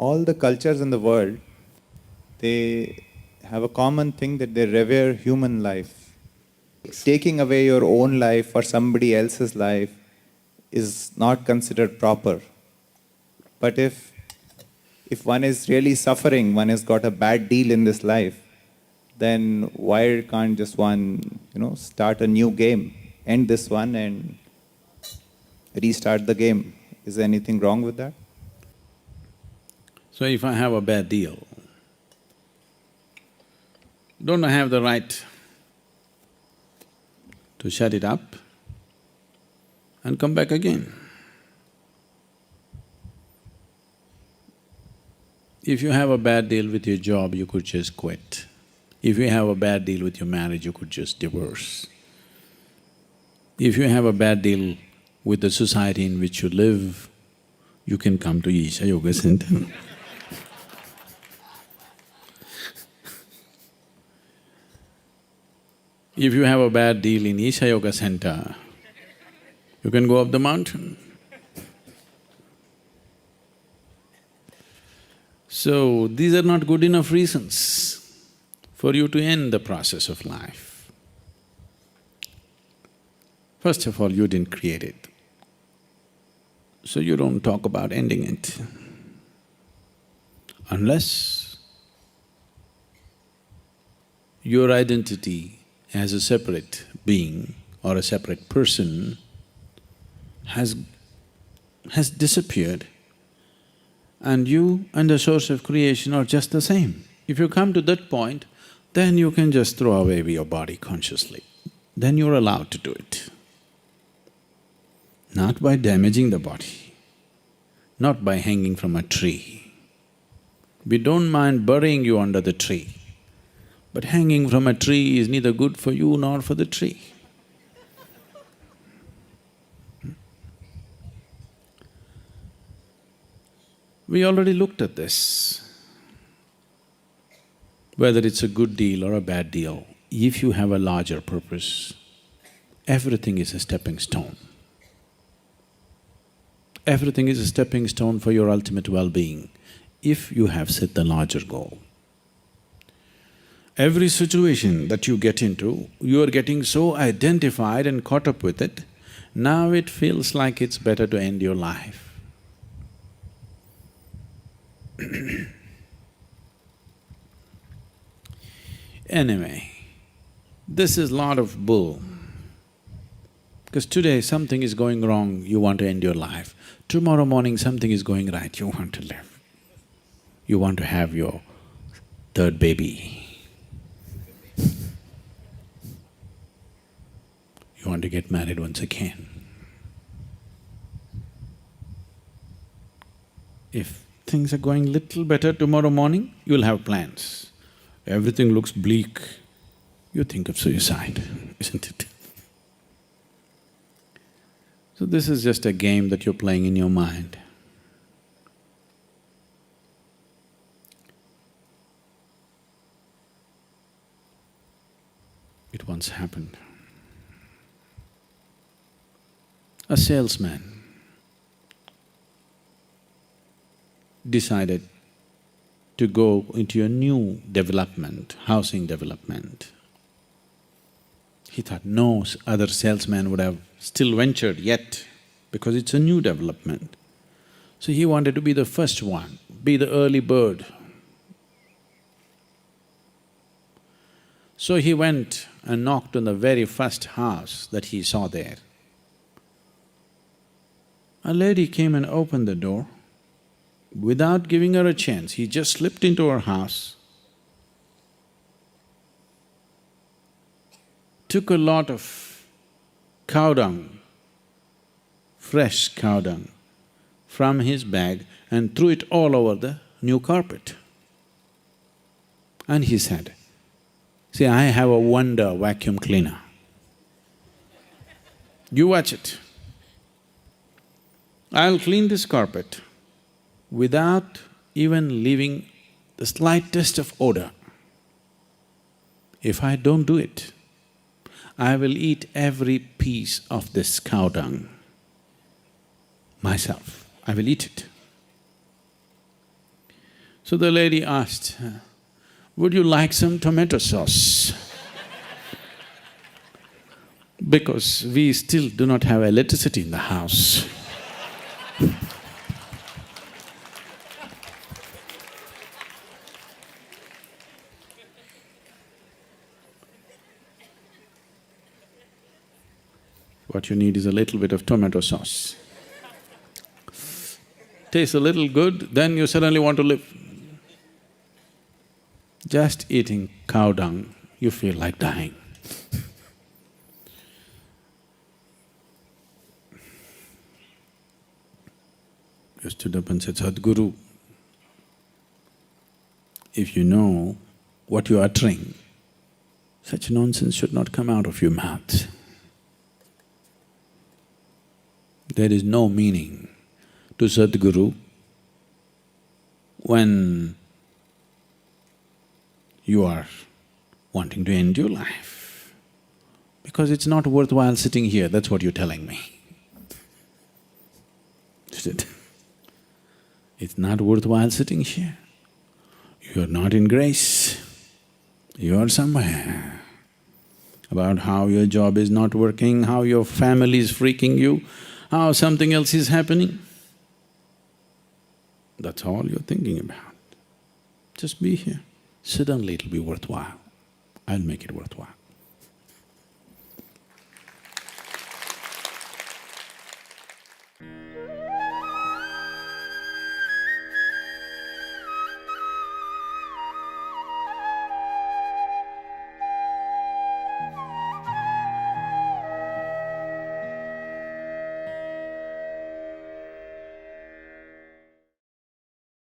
all the cultures in the world, they have a common thing that they revere human life. Taking away your own life or somebody else's life is not considered proper. But if one is really suffering, one has got a bad deal in this life, then why can't just one, start a new game, end this one and restart the game? Is there anything wrong with that? So if I have a bad deal, don't I have the right to shut it up and come back again? If you have a bad deal with your job, you could just quit. If you have a bad deal with your marriage, you could just divorce. If you have a bad deal with the society in which you live, you can come to Isha Yoga Center. If you have a bad deal in Isha Yoga Center, you can go up the mountain. So, these are not good enough reasons for you to end the process of life. First of all, you didn't create it, so you don't talk about ending it. Unless your identity as a separate being or a separate person has disappeared, and you and the source of creation are just the same. If you come to that point, then you can just throw away your body consciously. Then you're allowed to do it. Not by damaging the body, not by hanging from a tree. We don't mind burying you under the tree, but hanging from a tree is neither good for you nor for the tree. We already looked at this. Whether it's a good deal or a bad deal, if you have a larger purpose, everything is a stepping stone. Everything is a stepping stone for your ultimate well-being, if you have set the larger goal. Every situation that you get into, you are getting so identified and caught up with it, now it feels like it's better to end your life. Anyway, this is lot of bull. Because today something is going wrong, you want to end your life. Tomorrow morning something is going right, you want to live. You want to have your third baby. You want to get married once again. If things are going little better tomorrow morning, you'll have plans. Everything looks bleak, you think of suicide, isn't it? So this is just a game that you're playing in your mind. It once happened. A salesman decided to go into a new development, housing development. He thought no other salesman would have still ventured yet, because it's a new development. So he wanted to be the first one, be the early bird. So he went and knocked on the very first house that he saw there. A lady came and opened the door. Without giving her a chance, he just slipped into her house, took a lot of cow dung, fresh cow dung, from his bag and threw it all over the new carpet. And he said, "See, I have a wonder vacuum cleaner. You watch it. I'll clean this carpet without even leaving the slightest of odor. If I don't do it, I will eat every piece of this cow dung myself. I will eat it." So the lady asked, would you like some tomato sauce? Because we still do not have electricity in the house. What you need is a little bit of tomato sauce. Tastes a little good, then you suddenly want to live. Just eating cow dung, you feel like dying. You stood up and said, Sadhguru, if you know what you're uttering, such nonsense should not come out of your mouth. There is no meaning to Sadhguru when you are wanting to end your life, because it's not worthwhile sitting here, that's what you're telling me. Is it? It's not worthwhile sitting here. You're not in grace, you're somewhere. About how your job is not working, how your family is freaking you, how something else is happening. That's all you're thinking about. Just be here. Suddenly it'll be worthwhile. I'll make it worthwhile.